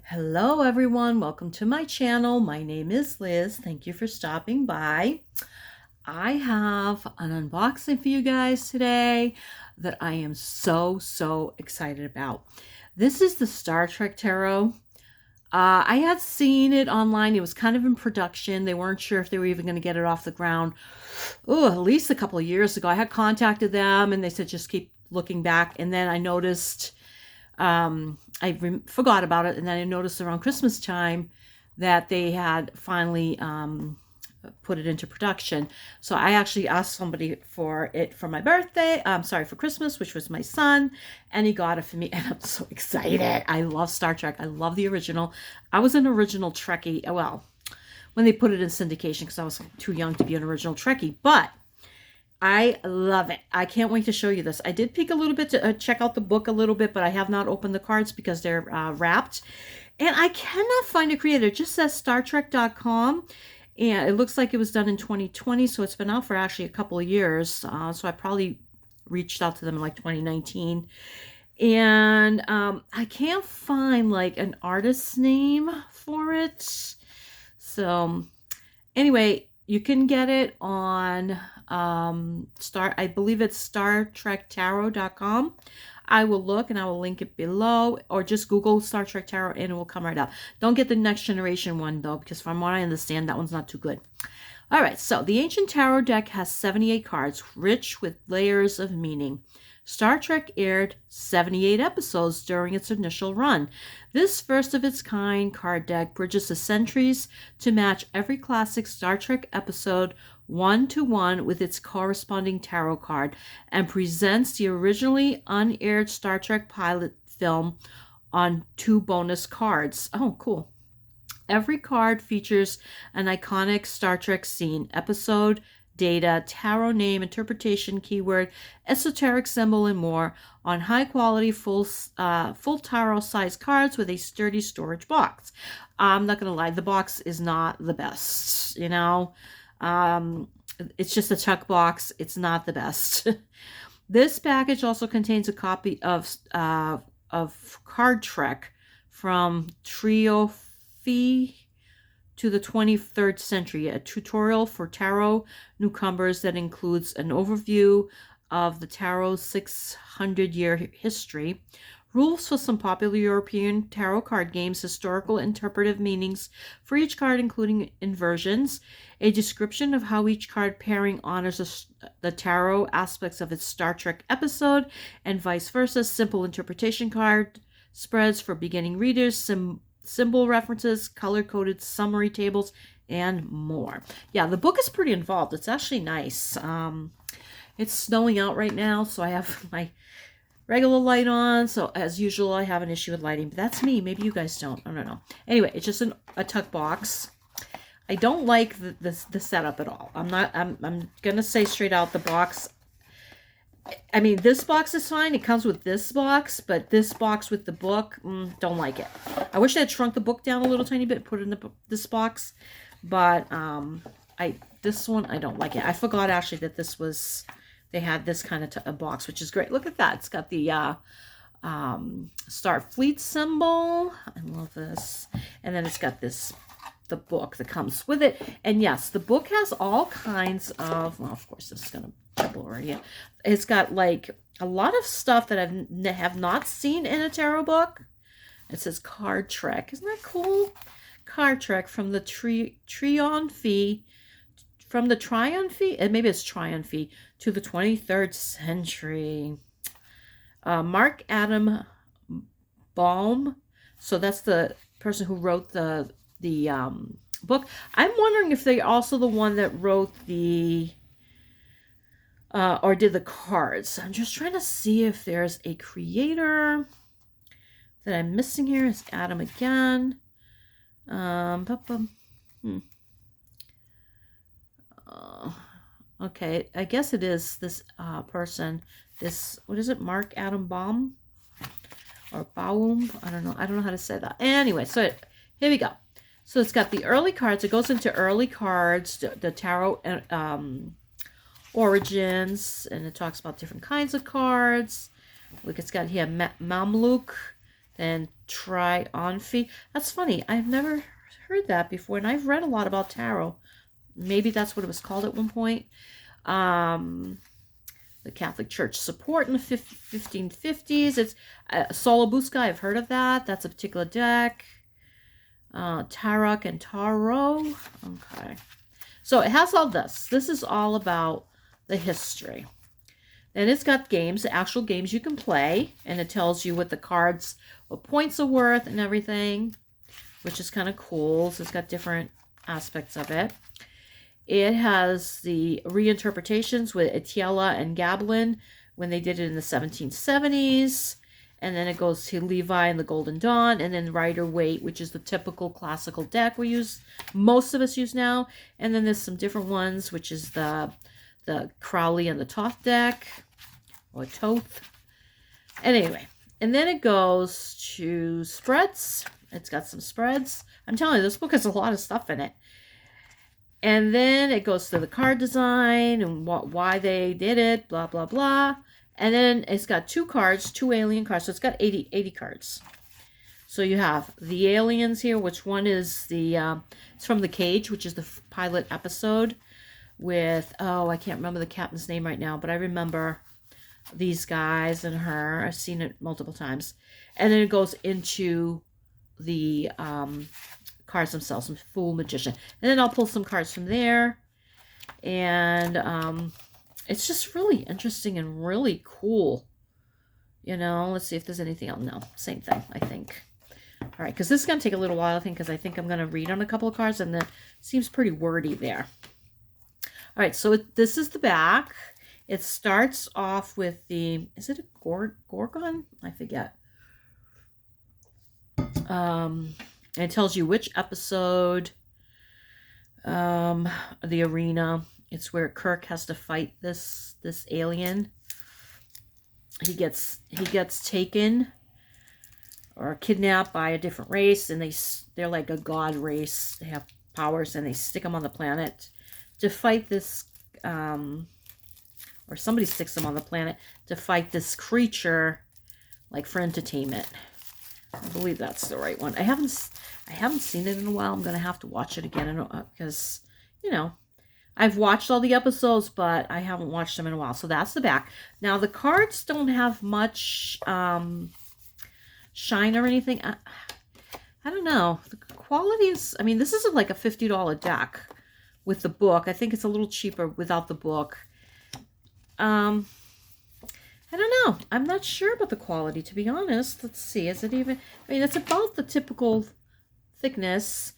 Hello everyone, welcome to my channel. My name is Liz. Thank you for stopping by. I have an unboxing for you guys today that I am so excited about. This is the Star Trek Tarot. I had seen it online. It was kind of in production. They weren't sure if they were even going to get it off the ground. Oh, at least a couple of years ago. I had contacted them and they said just keep looking back. And then I noticed forgot about it, and then I noticed around Christmas time that they had finally put it into production. So I actually asked somebody for it for my birthday. For Christmas, which was my son, and he got it for me, and I'm so excited. I love Star Trek. I love the original. I was an original Trekkie. Well, when they put it in syndication, because I was too young to be an original Trekkie, but I love it. I can't wait to show you this. I did peek a little bit to check out the book a little bit, but I have not opened the cards because they're wrapped. And I cannot find a creator. It just says StarTrek.com. And it looks like it was done in 2020, so it's been out for actually a couple of years. So I probably reached out to them in like 2019. And I can't find like an artist's name for it. So anyway, you can get it on I believe it's StarTrekTarot.com. I will look and I will link it below, or just Google Star Trek Tarot and it will come right up. Don't get the Next Generation one though, because from what I understand, that one's not too good. All right, so the Ancient Tarot deck has 78 cards, rich with layers of meaning. Star Trek aired 78 episodes during its initial run. This first-of-its-kind card deck bridges the centuries to match every classic Star Trek episode one-to-one with its corresponding tarot card, and presents the originally unaired Star Trek pilot film on 2 bonus cards. Oh, cool. Every card features an iconic Star Trek scene, episode, data, tarot name, interpretation, keyword, esoteric symbol, and more on high-quality full tarot-sized cards with a sturdy storage box. I'm not going to lie, the box is not the best, you know. It's just a tuck box. It's not the best. This package also contains a copy of Card Trek from Trio to the 23rd century, a tutorial for tarot newcomers that includes an overview of the tarot's 600-year history, rules for some popular European tarot card games, historical interpretive meanings for each card, including inversions, a description of how each card pairing honors the tarot aspects of its Star Trek episode, and vice versa, simple interpretation card spreads for beginning readers, symbol references, color-coded summary tables, and more. Yeah, the book is pretty involved. It's actually nice. It's snowing out right now, so I have my regular light on. So as usual, I have an issue with lighting, but that's me. Maybe you guys don't. I don't know. Anyway, it's just a tuck box. I don't like the setup at all. I'm gonna say straight out, the box, I mean, this box is fine. It comes with this box, but this box with the book, don't like it. I wish I had shrunk the book down a little tiny bit, put it in this box, but this one, I don't like it. I forgot actually that they had this kind of a box, which is great. Look at that. It's got the Starfleet symbol. I love this. And then it's got the book that comes with it. And yes, the book has all kinds of, well, of course, this is going to blur here. It's got like a lot of stuff that I have not seen in a tarot book. It says Card Trek. Isn't that cool? Card Trek from the Tryon Fee, maybe it's Tryon Fee, to the 23rd century. Mark Adam Baum. So that's the person who wrote the book. I'm wondering if they're also the one that wrote or did the cards. I'm just trying to see if there's a creator that I'm missing here. It's Adam again. Okay, I guess it is this person. What is it? Mark Adam Baum? Or Baum? I don't know how to say that. Anyway, so here we go. So it's got the early cards. It goes into early cards, the tarot origins, and it talks about different kinds of cards. Look, it's got here Mamluk, then triumphi. That's funny. I've never heard that before, and I've read a lot about tarot. Maybe that's what it was called at one point. The Catholic Church support in the 1550s. It's Solobusca. I've heard of that. That's a particular deck. Tarot and Tarot. Okay. So it has all this. This is all about the history. Then it's got games, actual games you can play, and it tells you what the cards, what points are worth and everything, which is kind of cool. So it's got different aspects of it. It has the reinterpretations with Etiella and Gablin when they did it in the 1770s. And then it goes to Levi and the Golden Dawn, and then Rider Waite, which is the typical classical deck most of us use now. And then there's some different ones, which is the Crowley and the Toth deck, or Toth. Anyway, and then it goes to spreads. It's got some spreads. I'm telling you, this book has a lot of stuff in it. And then it goes to the card design and why they did it, blah, blah, blah. And then it's got 2 cards, 2 alien cards. So it's got 80 cards. So you have the aliens here, which one is it's from The Cage, which is the pilot episode with, I can't remember the captain's name right now, but I remember these guys and her. I've seen it multiple times. And then it goes into the cards themselves, some Fool, Magician. And then I'll pull some cards from there. And it's just really interesting and really cool. Let's see if there's anything else. No, same thing, I think. All right, because this is going to take a little while, I think, because I think I'm going to read on a couple of cards, and it seems pretty wordy there. All right, so this is the back. It starts off with is it a Gorgon? I forget. And it tells you which episode, the arena. It's where Kirk has to fight this alien. He gets taken or kidnapped by a different race, and they're like a god race. They have powers, and they stick them on the planet to fight this, or somebody sticks them on the planet to fight this creature, like for entertainment. I believe that's the right one. I haven't seen it in a while. I'm gonna have to watch it again because I've watched all the episodes, but I haven't watched them in a while. So that's the back. Now the cards don't have much shine or anything. I don't know. The quality is, this isn't like a $50 deck with the book. I think it's a little cheaper without the book. I don't know. I'm not sure about the quality, to be honest. Let's see. Is it even... it's about the typical thickness.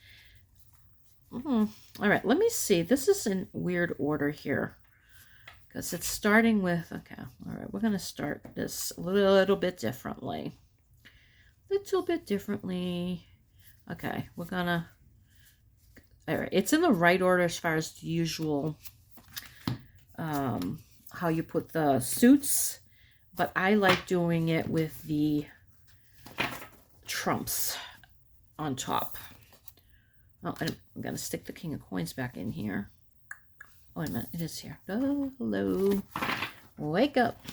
All right, let me see. This is in weird order here. Because it's starting with... Okay, all right. We're going to start this a little bit differently. Okay, we're going to... All right, it's in the right order as far as the usual... how you put the suits, but I like doing it with the trumps on top. Oh, I'm going to stick the King of Coins back in here. Oh, wait a minute, it is here. Oh, hello. Wake up.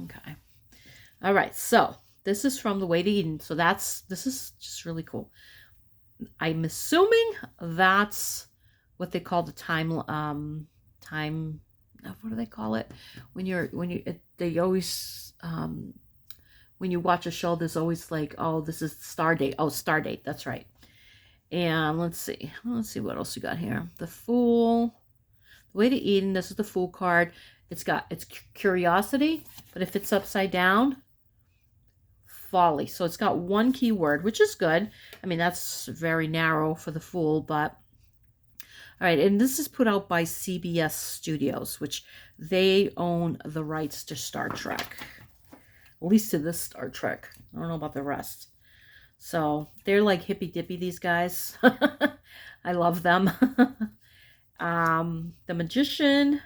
Okay. All right, so this is from The Way to Eden. So this is just really cool. I'm assuming that's what they call the time, what do they call it? They always, when you watch a show, there's always like, oh, this is Stardate. Oh, Stardate, that's right. And let's see what else we got here. The Fool, The Way to Eden. This is the Fool card. It's curiosity, but if it's upside down, folly. So it's got one keyword, which is good. That's very narrow for the Fool, but all right. And this is put out by CBS Studios, which they own the rights to Star Trek, at least to this Star Trek. I don't know about the rest. So they're like hippy dippy, these guys. I love them. The Magician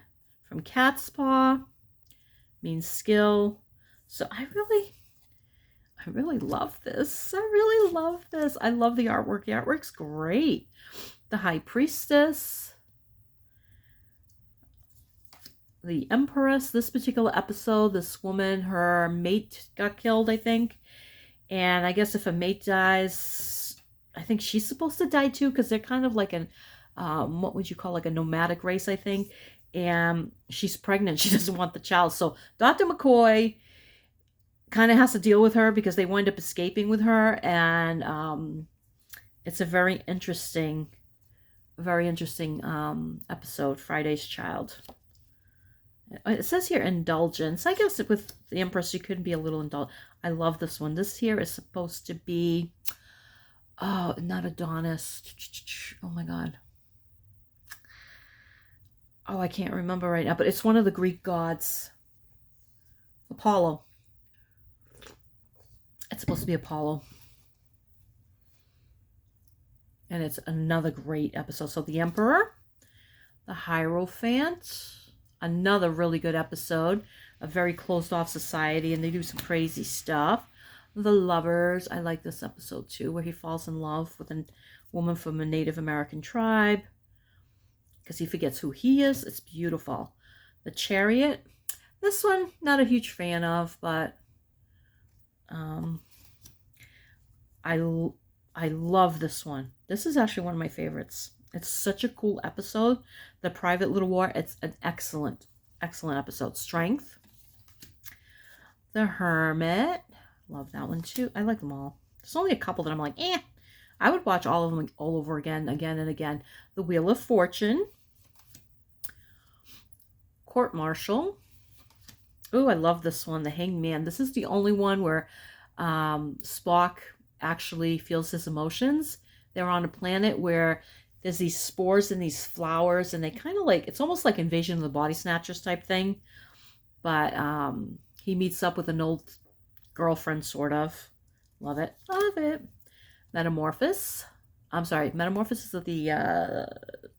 from Cat's Paw means skill. So I really love this. I love the artwork. The artwork's great. The High Priestess. The Empress. This particular episode, this woman, her mate got killed, I think. And I guess if a mate dies, I think she's supposed to die too, because they're kind of like an, what would you call, like a nomadic race, I think. And she's pregnant. She doesn't want the child. So Dr. McCoy kind of has to deal with her because they wind up escaping with her. And it's a very interesting episode, Friday's Child. It says here indulgence. I guess with the Empress, you could be a little indulgent. I love this one. This here is supposed to be, oh, not Adonis. Oh my God. Oh, I can't remember right now, but it's one of the Greek gods. Apollo. It's supposed to be Apollo. And it's another great episode. So the Emperor, the Hierophant, another really good episode. A very closed off society, and they do some crazy stuff. The Lovers, I like this episode too, where he falls in love with a woman from a Native American tribe because he forgets who he is. It's beautiful. The Chariot, this one, not a huge fan of, but I love this one. This is actually one of my favorites. It's such a cool episode. The Private Little War, it's an excellent episode. Strength. The Hermit. Love that one too. I like them all. There's only a couple that I'm like, I would watch all of them all over again and again. The Wheel of Fortune. Court Martial. Oh, I love this one. The Hanged Man. This is the only one where Spock actually feels his emotions. They're on a planet where there's these spores and these flowers, and they kind of like, it's almost like Invasion of the Body Snatchers type thing. But he meets up with an old girlfriend, sort of. Love it. Love it. Metamorphosis. I'm sorry. Metamorphosis of the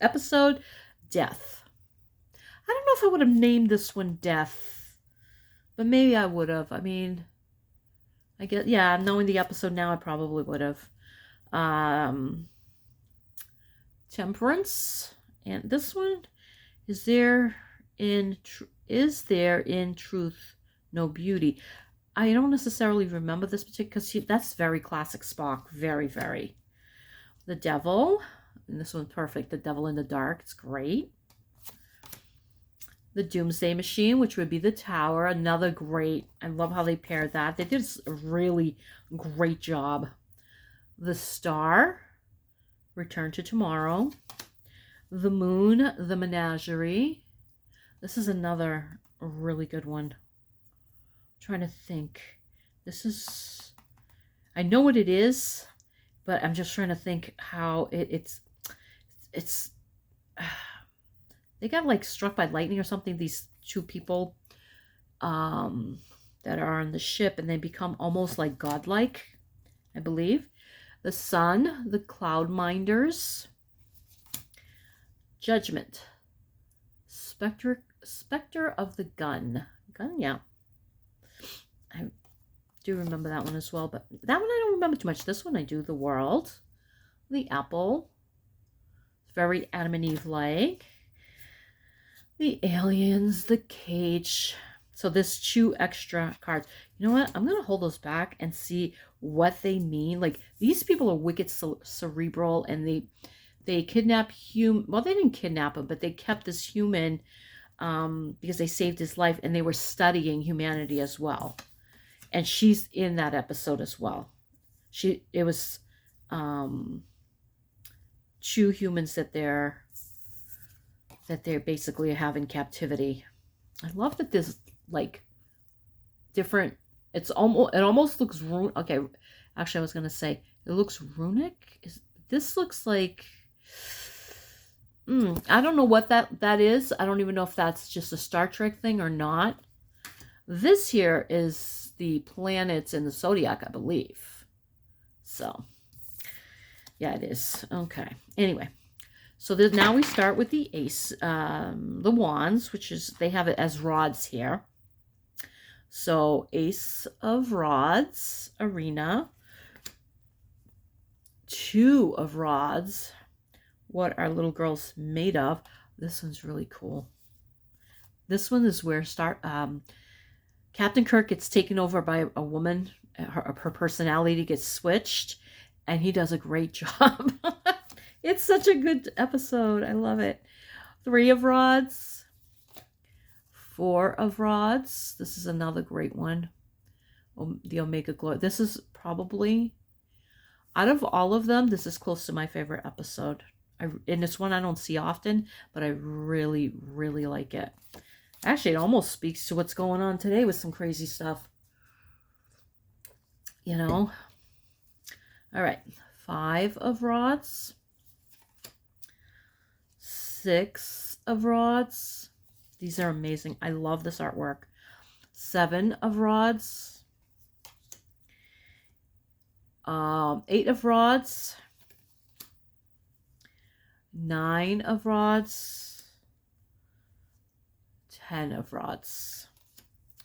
episode. Death. I don't know if I would have named this one Death, but maybe I would have. I mean, I guess, yeah, knowing the episode now, I probably would have. Temperance. And this one, is there in truth no beauty? I don't necessarily remember this particular, because that's very classic Spock. Very, very. The Devil. And this one's perfect. The Devil in the Dark. It's great. The Doomsday Machine, which would be the Tower. Another great. I love how they paired that. They did a really great job. The Star. Return to Tomorrow. The Moon. The Menagerie. This is another really good one. Trying to think. This is, I know what it is, but I'm just trying to think how it's they got like struck by lightning or something, these two people that are on the ship, and they become almost like godlike, I believe. The Sun, the Cloud Minders. Judgment. Spectre of the Gun. Yeah. I do remember that one as well, but that one I don't remember too much. This one I do. The World. The Apple. Very Adam and Eve-like. The Aliens. The Cage. So there's 2 extra cards. You know what? I'm going to hold those back and see what they mean. Like, these people are wicked cerebral, and they kidnap human. Well, they didn't kidnap him, but they kept this human because they saved his life, and they were studying humanity as well. And she's in that episode as well. It was 2 humans that they're basically have in captivity. I love that there's like different. It almost looks okay. Actually, I was gonna say it looks runic. This looks like? I don't know what that is. I don't even know if that's just a Star Trek thing or not. This here is the planets in the zodiac, I believe. So, yeah, it is. Okay. Anyway, so now we start with the ace, the wands, which is, they have it as rods here. So, Ace of Rods, Arena. 2 of Rods. What are little girls made of? This one's really cool. This one is where Captain Kirk gets taken over by a woman her personality gets switched, and he does a great job. It's such a good episode. I love it. 3 of Rods, 4 of Rods. This is another great one. The Omega Glory. This is probably, out of all of them, this is close to my favorite episode. And it's one I don't see often, but I really, really like it. Actually, it almost speaks to what's going on today with some crazy stuff. You know? All right. 5 of Rods. 6 of Rods. These are amazing. I love this artwork. 7 of Rods. 8 of Rods. 9 of Rods. 10 of Rods.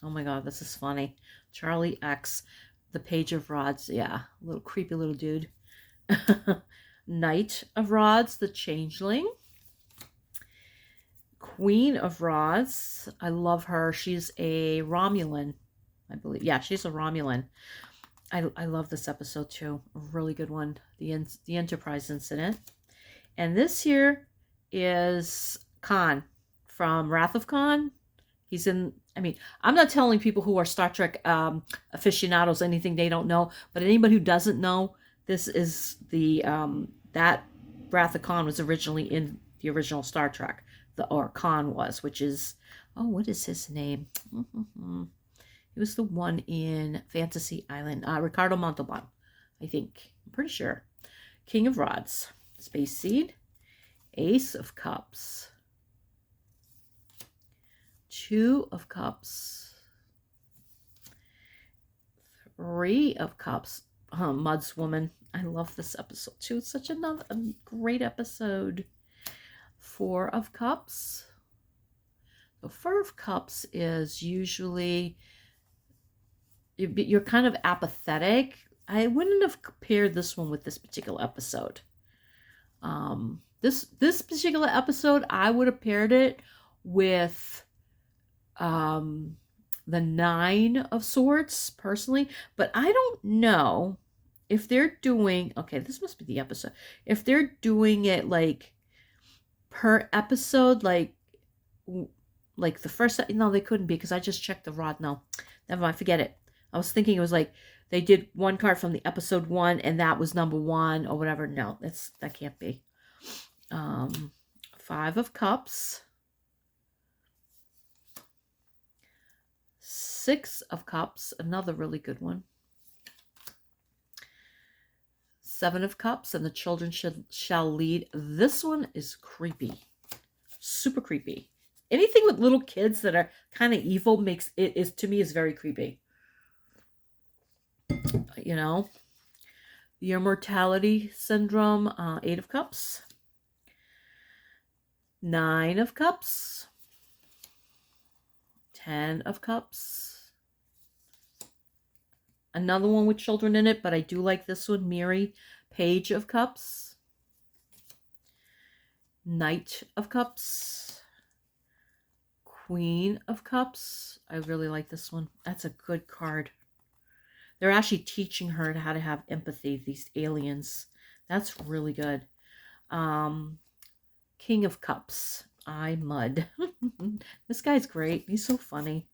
Oh my God, this is funny. Charlie X, the Page of Rods. Yeah, little creepy little dude. Knight of Rods, the Changeling. Queen of Rods. I love her. She's a Romulan, I believe. Yeah, she's a Romulan. I love this episode too. A really good one. The Enterprise incident. And this here is Khan from Wrath of Khan. He's in, I mean, I'm not telling people who are Star Trek aficionados anything they don't know, but anybody who doesn't know, this is the, that Wrath of Khan was originally in the original Star Trek, or Khan was, which is, oh, what is his name? He was the one in Fantasy Island. Ricardo Montalban, I think. I'm pretty sure. King of Rods. Space Seed. Ace of Cups. 2 of Cups. 3 of Cups. Mud's Woman. I love this episode too. It's such a great episode. 4 of Cups. So 4 of Cups is usually, you're kind of apathetic. I wouldn't have compared this one with this particular episode. This particular episode, I would have paired it with the 9 of Swords, personally. But I don't know if they're doing, okay, this must be the episode. If they're doing it like per episode, like the first, no, they couldn't be, because I just checked the rod. No, never mind, forget it. I was thinking it was like they did one card from the episode 1 and that was number 1 or whatever. No, that can't be. 5 of Cups. 6 of Cups, another really good one. 7 of Cups, and the children shall lead. This one is creepy. Super creepy. Anything with little kids that are kind of evil makes it, is to me, is very creepy. You know, the Immortality Syndrome. 8 of Cups. 9 of Cups. 10 of Cups. Another one with children in it, but I do like this one. Miri, Page of Cups. Knight of Cups. Queen of Cups. I really like this one. That's a good card. They're actually teaching her how to have empathy, these aliens. That's really good. King of Cups. Mud. This guy's great. He's so funny.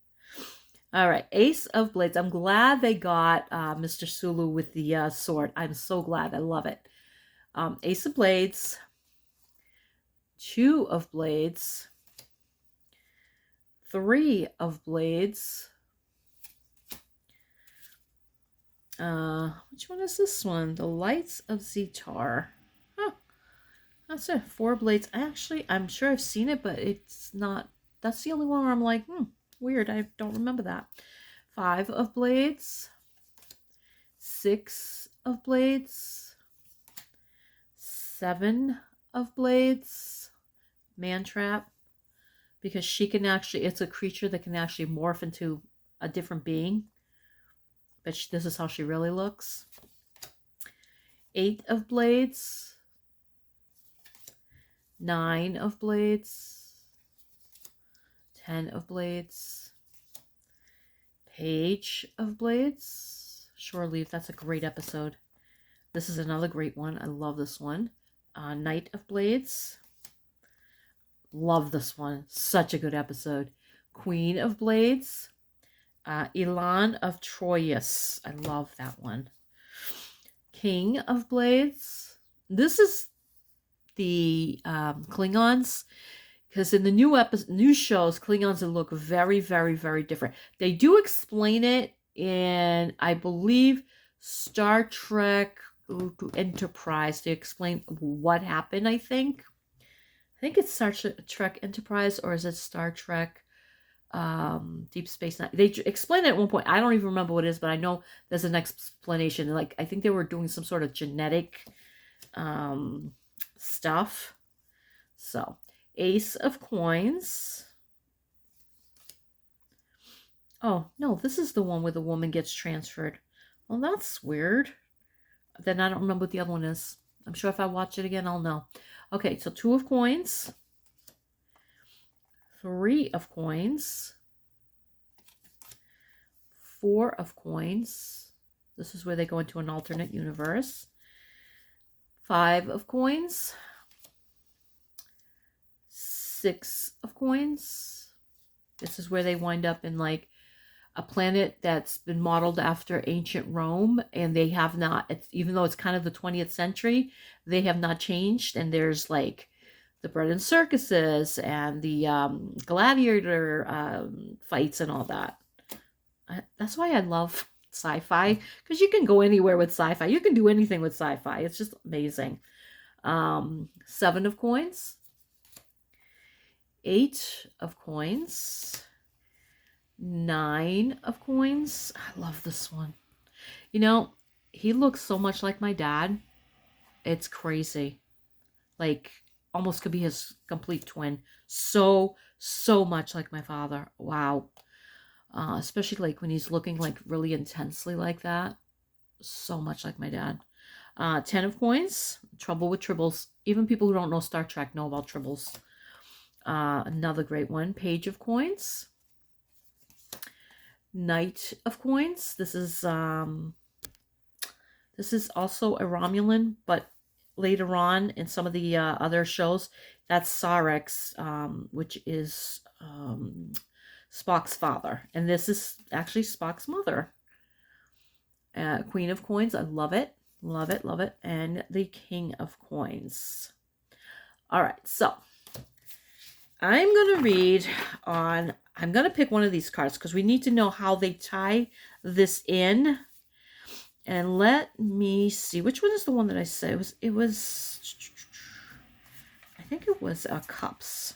All right. Ace of Blades. I'm glad they got Mr. Sulu with the sword. I'm so glad. I love it. Ace of Blades. 2 of Blades. 3 of Blades. Which one is this one? The Lights of Zetar. Huh. That's it. 4 Blades. I'm sure I've seen it, but it's not. That's the only one where I'm like, weird. I don't remember that. 5 of Blades. 6 of Blades. 7 of Blades. Man Trap. Because she can actually, it's a creature that can actually morph into a different being. But this is how she really looks. 8 of Blades. 9 of Blades. 10 of Blades. Page of Blades. Shore Leave. That's a great episode. This is another great one. I love this one. Knight of Blades. Love this one. Such a good episode. Queen of Blades. Elan of Troyes. I love that one. King of Blades. This is the Klingons, because in the new shows, Klingons look very, very, very different. They do explain it in, I believe, Star Trek Enterprise. They explain what happened, I think. I think it's Star Trek Enterprise, or is it Star Trek Deep Space Nine? They explain it at one point. I don't even remember what it is, but I know there's an explanation. Like, I think they were doing some sort of genetic stuff. So, Ace of Coins. Oh, no, this is the one where the woman gets transferred. Well, that's weird. Then I don't remember what the other one is. I'm sure if I watch it again, I'll know. Okay, so 2 of Coins. 3 of Coins. 4 of Coins. This is where they go into an alternate universe. 5 of Coins. 6 of Coins. This is where they wind up in like a planet that's been modeled after ancient Rome, and they have not, even though it's kind of the 20th century, they have not changed. And there's like the bread and circuses and the gladiator fights and all that. That's why I love sci-fi, because you can go anywhere with sci-fi. You can do anything with sci-fi. It's just amazing. 7 of Coins. 8 of Coins. 9 of Coins. I love this one. You know, he looks so much like my dad. It's crazy. Like, almost could be his complete twin. So much like my father. Wow. Especially like when he's looking like really intensely like that. So much like my dad. 10 of Coins. Trouble with Tribbles. Even people who don't know Star Trek know about Tribbles. Another great one. Page of Coins. Knight of Coins. This is also a Romulan, but later on in some of the other shows, that's Sarex, which is Spock's father. And this is actually Spock's mother. Queen of Coins. I love it. Love it. Love it. And the King of Coins. All right. So I'm going to read on, I'm going to pick one of these cards because we need to know how they tie this in. And let me see, which one is the one that I said? I think it was Cups.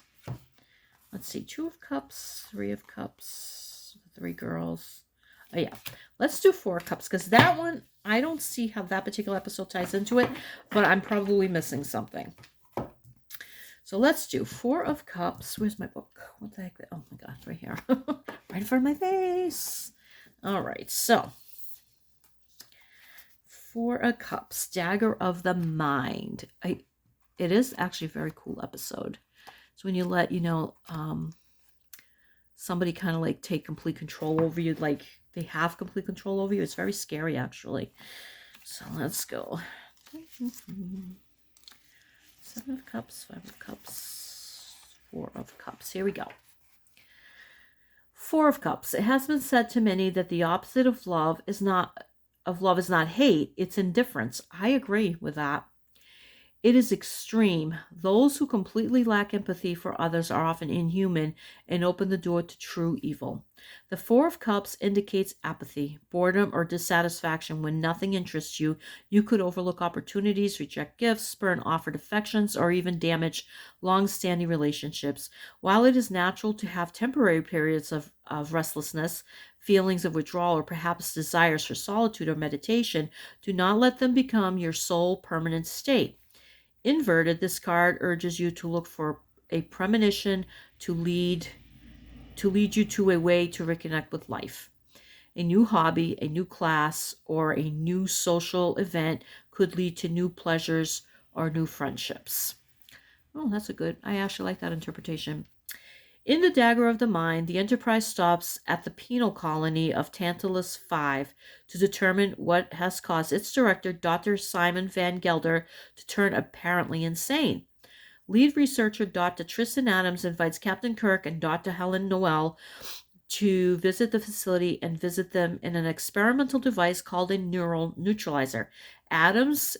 Let's see, 2 of Cups, 3 of Cups, 3 girls. Oh yeah, let's do 4 of Cups, because that one, I don't see how that particular episode ties into it, but I'm probably missing something. So let's do 4 of Cups. Where's my book? What the heck? Oh my God, right here. Right in front of my face. All right, so 4 of Cups, Dagger of the Mind. It is actually a very cool episode. So when you let, somebody kind of like take complete control over you, like they have complete control over you. It's very scary, actually. So let's go. 7 of Cups, 5 of Cups, 4 of Cups. Here we go. 4 of Cups. It has been said to many that the opposite of love is not hate, it's indifference. I agree with that. It is extreme. Those who completely lack empathy for others are often inhuman and open the door to true evil. The 4 of Cups indicates apathy, boredom, or dissatisfaction when nothing interests you. You could overlook opportunities, reject gifts, spurn offered affections, or even damage long-standing relationships. While it is natural to have temporary periods of restlessness, feelings of withdrawal, or perhaps desires for solitude or meditation, do not let them become your sole permanent state. Inverted, this card urges you to look for a premonition to lead you to a way to reconnect with life. A new hobby, a new class, or a new social event could lead to new pleasures or new friendships. Oh, that's I actually like that interpretation. In The Dagger of the Mind, the Enterprise stops at the penal colony of Tantalus 5 to determine what has caused its director, Dr. Simon Van Gelder, to turn apparently insane. Lead researcher Dr. Tristan Adams invites Captain Kirk and Dr. Helen Noel to visit the facility and visit them in an experimental device called a neural neutralizer. Adams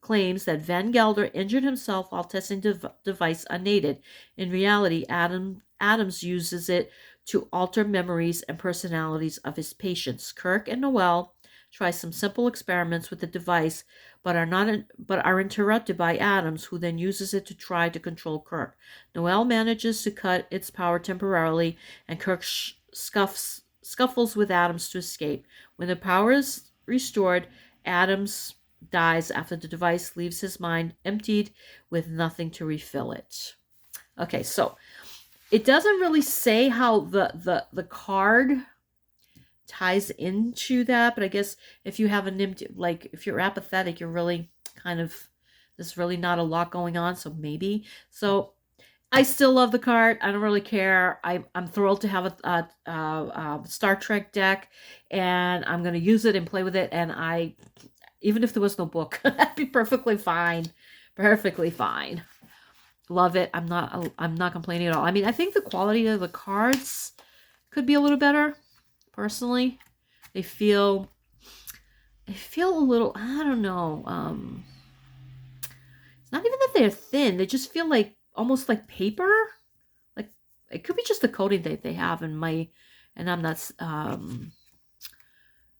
claims that Van Gelder injured himself while testing the device unaided. In reality, Adams uses it to alter memories and personalities of his patients. Kirk and Noel try some simple experiments with the device, but are interrupted by Adams, who then uses it to try to control Kirk. Noel manages to cut its power temporarily, and Kirk scuffles with Adams to escape. When the power is restored, Adams dies after the device leaves his mind emptied with nothing to refill it. Okay, so it doesn't really say how the card ties into that, but I guess if you have an empty, like if you're apathetic, you're really kind of, there's really not a lot going on, so maybe. So I still love the card. I don't really care. I'm thrilled to have a Star Trek deck, and I'm going to use it and play with it, and even if there was no book, that'd be perfectly fine. Perfectly fine. Love it. I'm not complaining at all. I mean, I think the quality of the cards could be a little better. Personally, they feel a little, I don't know. It's not even that they're thin. They just feel like almost like paper. Like it could be just the coating that they have in and I'm not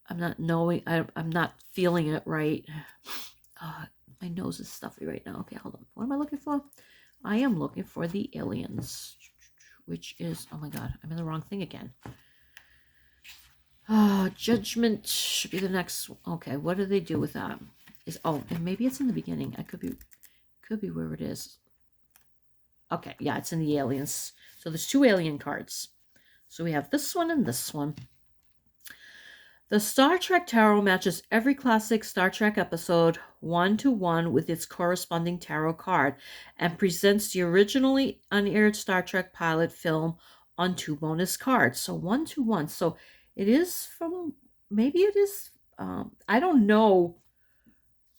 I'm not feeling it right. My nose is stuffy right now. Okay, hold on. What am I looking for? I am looking for the aliens, which is, oh my god, I'm in the wrong thing again. Judgment should be the next. Okay, what do they do with that? And maybe it's in the beginning. I could be where it is. Okay, yeah, it's in the aliens. So there's 2 alien cards. So we have this one and this one. The Star Trek Tarot matches every classic Star Trek episode 1-to-1 with its corresponding tarot card and presents the originally unaired Star Trek pilot film on 2 bonus cards. So 1-to-1. So it is from, maybe it is, I don't know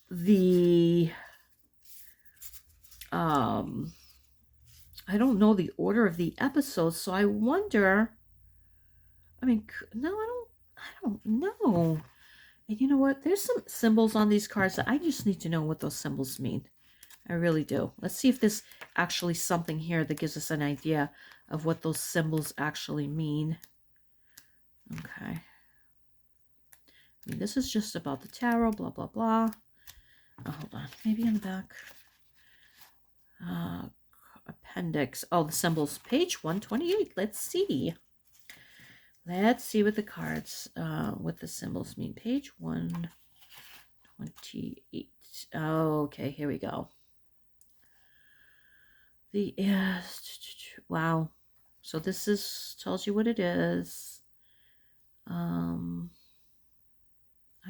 the, I don't know the order of the episodes, so I wonder, I mean, no, I don't know. And you know what? There's some symbols on these cards that I just need to know what those symbols mean. I really do. Let's see if there's actually something here that gives us an idea of what those symbols actually mean. Okay. I mean, this is just about the tarot, blah, blah, blah. Oh, hold on. Maybe in the back. Appendix. Oh, the symbols. Page 128. Let's see. Let's see what the cards, what the symbols mean. Page 128. Oh, okay, here we go. Wow. So this tells you what it is. I'm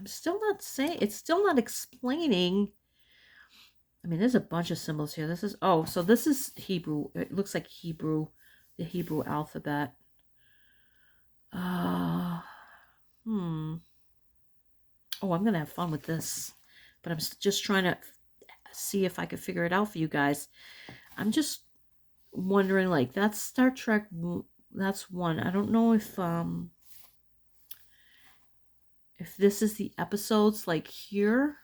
still not saying, it's still not explaining. I mean, there's a bunch of symbols here. So this is Hebrew. It looks like Hebrew, the Hebrew alphabet. Oh, I'm going to have fun with this. But I'm just trying to see if I could figure it out for you guys. I'm just wondering, like, that's Star Trek, that's 1. I don't know if this is the episodes, like, here.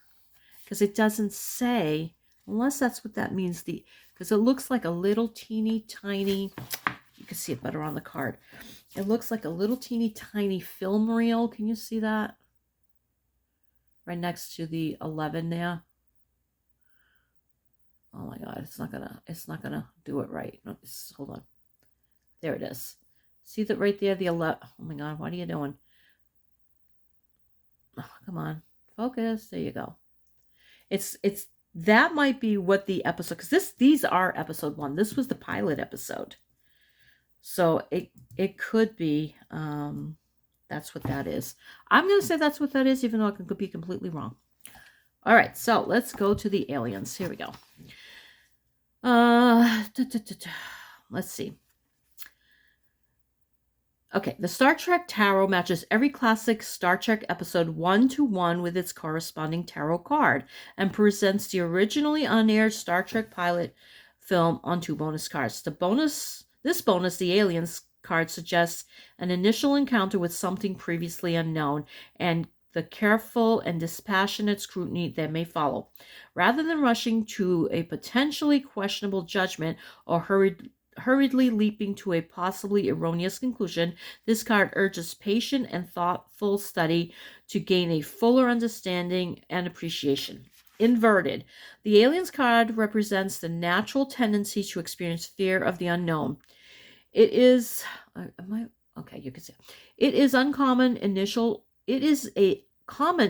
Because it doesn't say, unless that's what that means, because it looks like a little teeny tiny, you can see it better on the card. It looks like a little teeny tiny film reel. Can you see that? Right next to the 11 there. Oh my god, it's not gonna do it right. No, hold on. There it is. See that right there, the 11. Oh my god, what are you doing? Oh, come on. Focus. There you go. It's that might be what the episode, because these are episode 1. This was the pilot episode. So it could be that's what that is. I'm going to say that's what that is, even though I could be completely wrong. All right, so let's go to the aliens. Here we go. Let's see. Okay, the Star Trek Tarot matches every classic Star Trek episode 1-to-1 with its corresponding tarot card and presents the originally unaired Star Trek pilot film on 2 bonus cards. This bonus, the Aliens card, suggests an initial encounter with something previously unknown and the careful and dispassionate scrutiny that may follow. Rather than rushing to a potentially questionable judgment or hurriedly leaping to a possibly erroneous conclusion, this card urges patient and thoughtful study to gain a fuller understanding and appreciation. Inverted. The Aliens card represents the natural tendency to experience fear of the unknown. It is, okay, you can see. It is a common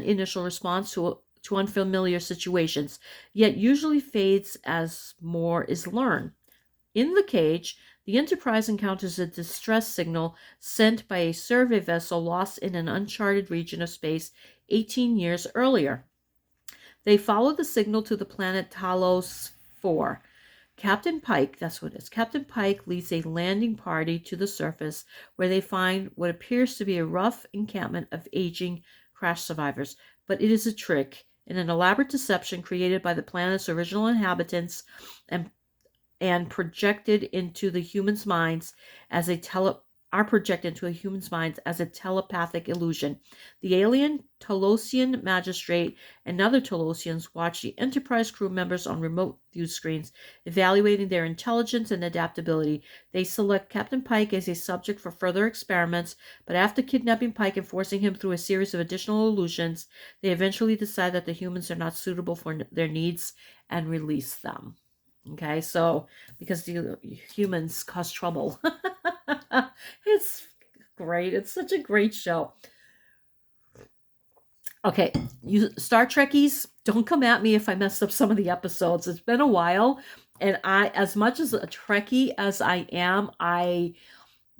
initial response to unfamiliar situations, yet usually fades as more is learned. In the cage, the Enterprise encounters a distress signal sent by a survey vessel lost in an uncharted region of space 18 years earlier. They follow the signal to the planet Talos 4. Captain Pike, that's what it is. Captain Pike leads a landing party to the surface where they find what appears to be a rough encampment of aging crash survivors. But it is a trick in an elaborate deception created by the planet's original inhabitants and projected into the humans' minds as a telepathic illusion. The alien Talosian magistrate and other Talosians watch the Enterprise crew members on remote view screens, evaluating their intelligence and adaptability. They select Captain Pike as a subject for further experiments, but after kidnapping Pike and forcing him through a series of additional illusions, they eventually decide that the humans are not suitable for their needs and release them. Okay, so because the humans cause trouble. It's great. It's such a great show. Okay, you Star Trekkies, don't come at me if I messed up some of the episodes. It's been a while, and as much as a Trekkie as I am, I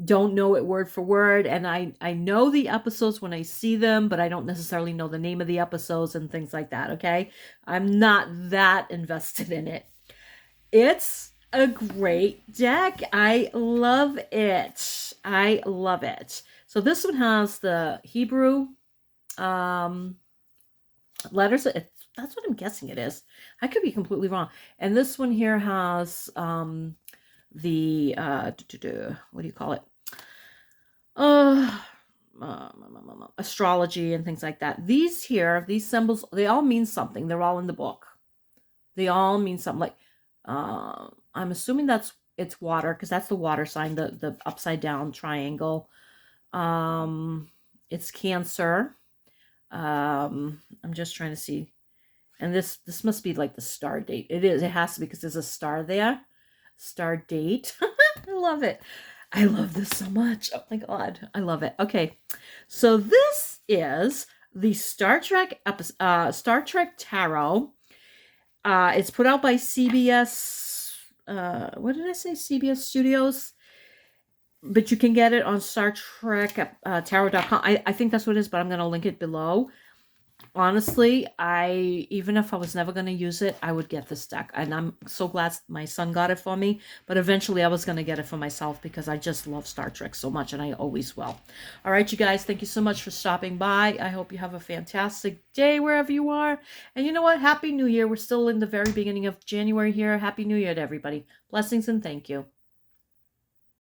don't know it word for word, and I know the episodes when I see them, but I don't necessarily know the name of the episodes and things like that, okay? I'm not that invested in it. It's a great deck. I love it. I love it. So this one has the Hebrew letters. That's what I'm guessing it is. I could be completely wrong. And this one here has the what do you call it? Astrology and things like that. These symbols, they all mean something. They're all in the book. They all mean something. Like I'm assuming it's water, because that's the water sign, the upside down triangle. It's Cancer. I'm just trying to see. And this must be like the star date. It is. It has to be, because there's a star there. Star date. I love it. I love this so much. Oh my God. I love it. Okay. So this is the Star Trek Tarot. It's put out by CBS. What did I say? CBS Studios. But you can get it on Star Trek Tarot.com. I think that's what it is, but I'm going to link it below. Honestly, even if I was never going to use it, I would get this deck. And I'm so glad my son got it for me. But eventually I was going to get it for myself, because I just love Star Trek so much, and I always will. All right, you guys, thank you so much for stopping by. I hope you have a fantastic day wherever you are. And you know what? Happy New Year. We're still in the very beginning of January here. Happy New Year to everybody. Blessings and thank you.